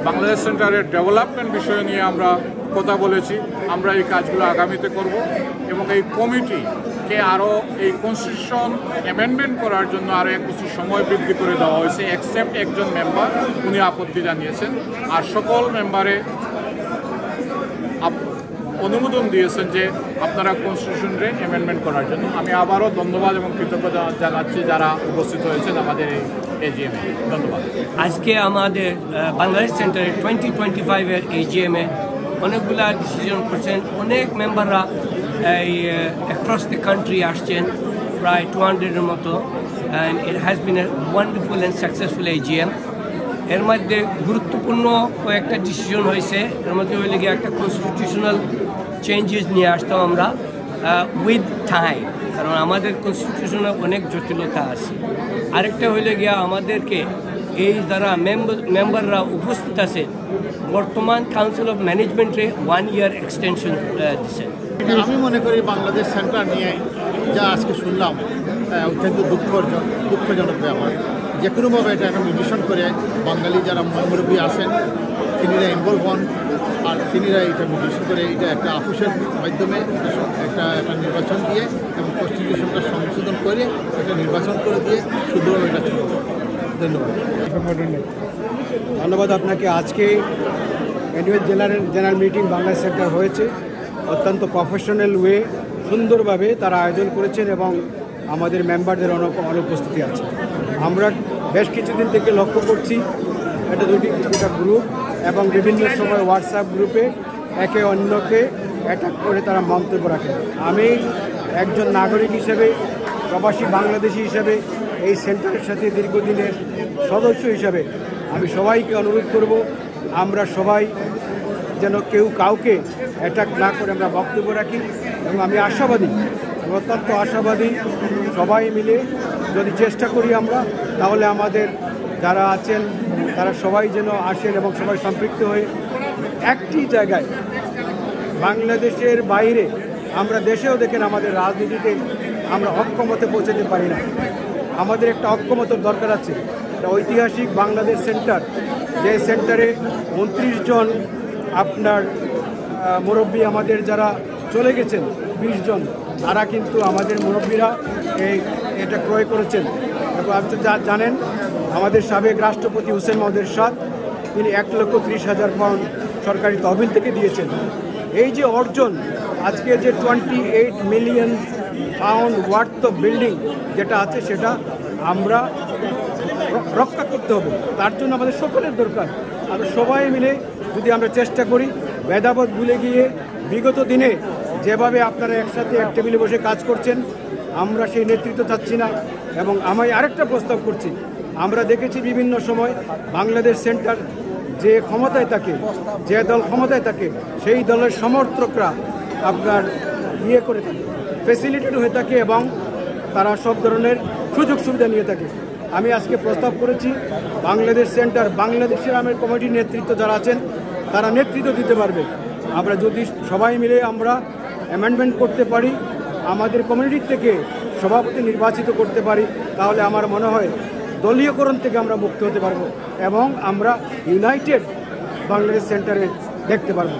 বাংলাদেশ সেন্টারের ডেভেলপমেন্ট বিষয় নিয়ে আমরা কথা বলেছি। আমরা এই কাজগুলো আগামীতে করব এবং এই কমিটিকে আরও এই কনস্টিটিউশন অ্যামেন্ডমেন্ট করার জন্য আরও এক বছর সময় বৃদ্ধি করে দেওয়া হয়েছে, এক্সেপ্ট একজন মেম্বার, উনি আপত্তি জানিয়েছেন, আর সকল মেম্বারে অনুমোদন দিয়েছেন যে আপনারা কনস্টিটিউশনকে অ্যামেন্ডমেন্ট করার জন্য। আমি আবারও ধন্যবাদ এবং কৃতজ্ঞতা জানাচ্ছি যারা উপস্থিত হয়েছেন আমাদের এই এজিএমে। ধন্যবাদ। আজকে আমাদের বাংলাদেশ সেন্টারের 2025-এর এজিএমে অনেকগুলা ডিসিশন করছেন, অনেক মেম্বাররা এই অ্যাক্রস দ্য কান্ট্রি আসছেন, প্রায় 200-এর মতো, and it has been a wonderful and successful AGM. এর মধ্যে গুরুত্বপূর্ণ কয়েকটা ডিসিশন হয়েছে। এর মধ্যে হইলে গিয়ে একটা কনস্টিটিউশনাল চেঞ্জেস নিয়ে আসতাম আমরা উইথ টাইম, কারণ আমাদের কনস্টিটিউশনে অনেক জটিলতা আছে। আরেকটা হইলে গিয়া আমাদেরকে এই যারা মেম্বাররা উপস্থিত আছে বর্তমান কাউন্সিল অফ ম্যানেজমেন্টে 1 ইয়ার এক্সটেনশন দিচ্ছেন। আমি মনে করি বাংলাদেশ সেন্টার নিয়ে যা আজকে শুনলাম অত্যন্ত দুঃখজনক ব্যাপার। যে কোনোভাবে এটা একটা মিউটেশন করে বাঙালি যারা মুরব্বী আছেন তিনিরা ইনভলভ হন, আর তিনিরা এটা মিউটেশন করে এটা একটা অফিসের মাধ্যমে একটা নির্বাচন দিয়ে এবং কনস্টিটিউশনটা সংশোধন করে একটা নির্বাচন করে দিয়ে সুন্দর এটা চলবে। ধন্যবাদ। ধন্যবাদ আপনাকে। আজকে annual general meeting Bangladesh centre হয়েছে, অত্যন্ত প্রফেশনাল ওয়ে সুন্দরভাবে তারা আয়োজন করেছেন এবং আমাদের মেম্বারদের অনুপস্থিতি আছে। আমরা বেশ কিছুদিন থেকে লক্ষ্য করছি দুটা গ্রুপ এবং বিভিন্ন সময় হোয়াটসঅ্যাপ গ্রুপে একে অন্যকে অ্যাটাক করে তারা মন্তব্য রাখে। আমি একজন নাগরিক হিসেবে, প্রবাসী বাংলাদেশি হিসেবে, এই সেন্টারের সাথে দীর্ঘদিনের সদস্য হিসাবে আমি সবাইকে অনুরোধ করব, আমরা সবাই যেন কেউ কাউকে অ্যাটাক না করে আমরা বক্তব্য রাখি। এবং আমি আশাবাদী, অত্যন্ত আশাবাদী, সবাই মিলে যদি চেষ্টা করি আমরা, তাহলে আমাদের যারা আছেন তারা সবাই যেন আসেন এবং সবাই সম্পৃক্ত হয়ে একটি জায়গায়, বাংলাদেশের বাইরে আমরা দেশেও দেখেন আমাদের রাজনীতিতে আমরা অক্ষমতে পৌঁছাতে পারি না। আমাদের একটা অক্ষমতার দরকার আছে। একটা ঐতিহাসিক বাংলাদেশ সেন্টার, যে সেন্টারে 29 জন আপনার মুরব্বী আমাদের যারা চলে গেছেন, 20 জন, তারা কিন্তু আমাদের মুরব্বীরা এটা ক্রয় করেছেন। এবং আপনি যা জানেন, আমাদের সাবেক রাষ্ট্রপতি হুসেন মোহাম্মদ এরশাদ তিনি 1,30,000 পাউন্ড সরকারি তহবিল থেকে দিয়েছেন। এই যে অর্জন, আজকে যে 28 million pound worth of building যেটা আছে, সেটা আমরা রক্ষা করতে হবে। তার জন্য আমাদের সকলের দরকার। আমরা সবাই মিলে যদি আমরা চেষ্টা করি, ভেদাভেদ ভুলে গিয়ে বিগত দিনে যেভাবে আপনারা একসাথে এক টেবিলে বসে কাজ করছেন, আমরা সেই নেতৃত্ব চাচ্ছি না। এবং আমি আরেকটা প্রস্তাব করছি, আমরা দেখেছি বিভিন্ন সময় বাংলাদেশ সেন্টার যে ক্ষমতায় থাকে, যে দল ক্ষমতায় থাকে, সেই দলের সমর্থকরা আপনার করে থাকে, ফ্যাসিলিটেড হয়ে থাকে এবং তারা সব ধরনের সুযোগ সুবিধা নিয়ে থাকে। আমি আজকে প্রস্তাব করেছি, বাংলাদেশ সেন্টার, বাংলাদেশের আমের কমিটির নেতৃত্ব যারা আছেন তারা নেতৃত্ব দিতে পারবে। আমরা যদি সবাই মিলে আমরা অ্যামেন্ডমেন্ট করতে পারি, আমাদের কমিউনিটির থেকে সভাপতি নির্বাচিত করতে পারি, তাহলে আমার মনে হয় দলীয়করণ থেকে আমরা মুক্ত হতে পারবো এবং আমরা ইউনাইটেড বাংলাদেশ সেন্টারে দেখতে পারবো।